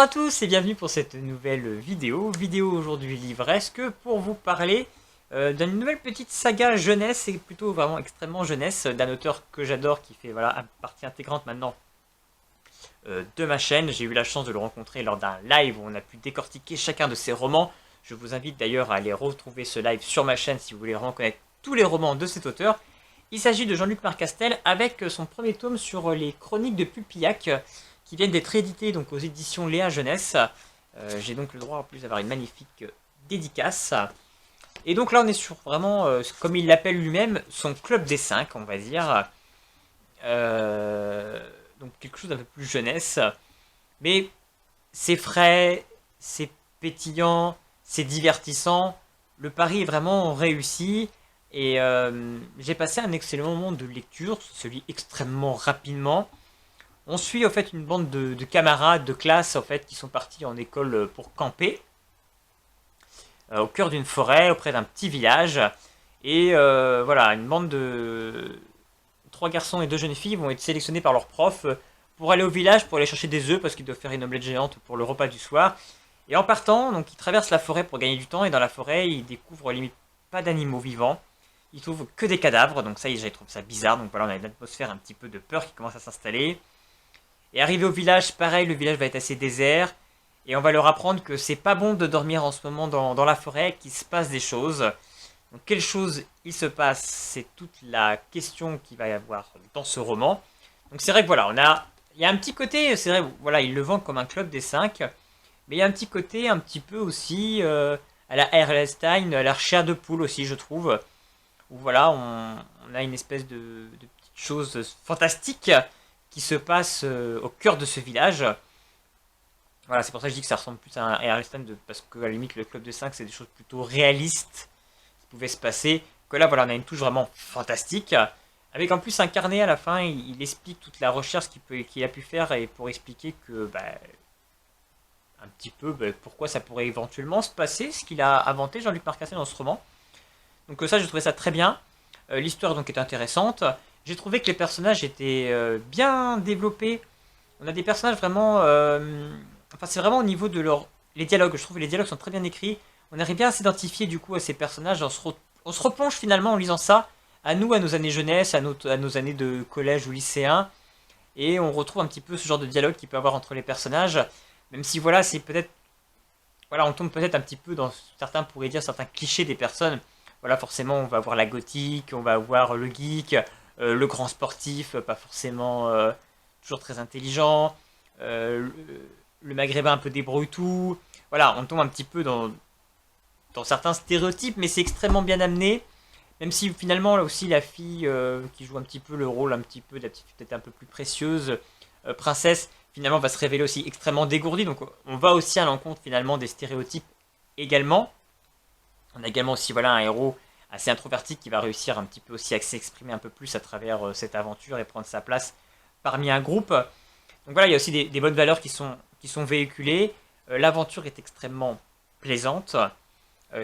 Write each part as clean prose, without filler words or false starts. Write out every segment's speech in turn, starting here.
à tous et bienvenue pour cette nouvelle vidéo aujourd'hui livresque pour vous parler d'une nouvelle petite saga jeunesse et plutôt vraiment extrêmement jeunesse d'un auteur que j'adore qui fait voilà partie intégrante maintenant de ma chaîne. J'ai eu la chance de le rencontrer lors d'un live où on a pu décortiquer chacun de ses romans. Je vous invite d'ailleurs à aller retrouver ce live sur ma chaîne si vous voulez vraiment connaître tous les romans de cet auteur. Il s'agit de Jean-Luc Marcastel avec son premier tome sur les chroniques de Pulpillac qui viennent d'être édités donc aux éditions Léa Jeunesse. J'ai donc le droit en plus d'avoir une magnifique dédicace. Et donc là on est sur vraiment, comme il l'appelle lui-même, son club des 5 on va dire. Donc quelque chose d'un peu plus jeunesse. Mais c'est frais, c'est pétillant, c'est divertissant. Le pari est vraiment réussi. Et j'ai passé un excellent moment de lecture, se lit extrêmement rapidement. On suit en fait une bande de camarades de classe en fait qui sont partis en école pour camper au cœur d'une forêt auprès d'un petit village. Et voilà, une bande de 3 garçons et 2 jeunes filles vont être sélectionnés par leur prof pour aller au village pour aller chercher des œufs parce qu'ils doivent faire une omelette géante pour le repas du soir. Et en partant, donc ils traversent la forêt pour gagner du temps et dans la forêt ils découvrent limite pas d'animaux vivants. Ils trouvent que des cadavres, donc ça, je trouve ça bizarre. Donc voilà, on a une atmosphère un petit peu de peur qui commence à s'installer. Et arrivé au village, pareil, le village va être assez désert. Et on va leur apprendre que c'est pas bon de dormir en ce moment dans la forêt, qu'il se passe des choses. Donc quelles choses il se passe, c'est toute la question qu'il va y avoir dans ce roman. Donc c'est vrai que voilà, il y a un petit côté, c'est vrai, voilà, il le vend comme un club des 5. Mais il y a un petit côté un petit peu aussi à la R.L. Stein, à la chair de poule aussi, je trouve. Où voilà, on a une espèce de petite chose fantastique qui se passe au cœur de ce village. Voilà, c'est pour ça que je dis que ça ressemble plus à un R.L. Stein, parce qu'à la limite, le club de 5, c'est des choses plutôt réalistes qui pouvaient se passer. Que là, voilà, on a une touche vraiment fantastique. Avec en plus un carnet à la fin, il explique toute la recherche qu'il a pu faire et pour expliquer que, un petit peu, pourquoi ça pourrait éventuellement se passer, ce qu'il a inventé Jean-Luc Marcastel dans ce roman. Donc ça, je trouvais ça très bien. L'histoire donc est intéressante. J'ai trouvé que les personnages étaient bien développés. On a des personnages vraiment... enfin, c'est vraiment au niveau de les dialogues. Je trouve que les dialogues sont très bien écrits. On arrive bien à s'identifier du coup à ces personnages. On se replonge finalement en lisant ça à nous, à nos années jeunesse, à nos années de collège ou lycéen. Et on retrouve un petit peu ce genre de dialogue qu'il peut y avoir entre les personnages. Même si voilà, c'est peut-être... Voilà, on tombe peut-être un petit peu dans, certains pourraient dire, certains clichés des personnes. Voilà, forcément, on va avoir la gothique, on va avoir le geek, le grand sportif, pas forcément toujours très intelligent, le maghrébin un peu débrouille-tout. Voilà, on tombe un petit peu dans certains stéréotypes, mais c'est extrêmement bien amené. Même si finalement, là aussi, la fille qui joue un petit peu le rôle, un petit peu de la petite fille peut-être un peu plus précieuse, princesse, finalement va se révéler aussi extrêmement dégourdie. Donc on va aussi à l'encontre finalement des stéréotypes également. On a également aussi voilà, un héros assez introverti qui va réussir un petit peu aussi à s'exprimer un peu plus à travers cette aventure et prendre sa place parmi un groupe. Donc voilà, il y a aussi des bonnes valeurs qui sont véhiculées. L'aventure est extrêmement plaisante.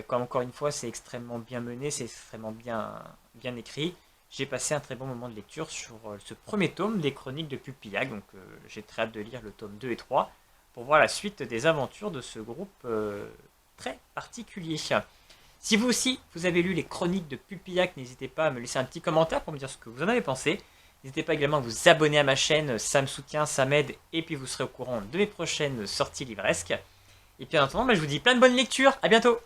Comme encore une fois, c'est extrêmement bien mené, c'est extrêmement bien écrit. J'ai passé un très bon moment de lecture sur ce premier tome des chroniques de Pulpillac. Donc j'ai très hâte de lire le tome 2 et 3 pour voir la suite des aventures de ce groupe très particulier. Si vous aussi, vous avez lu les chroniques de Pulpillac, n'hésitez pas à me laisser un petit commentaire pour me dire ce que vous en avez pensé. N'hésitez pas également à vous abonner à ma chaîne, ça me soutient, ça m'aide, et puis vous serez au courant de mes prochaines sorties livresques. Et puis en attendant, je vous dis plein de bonnes lectures, à bientôt!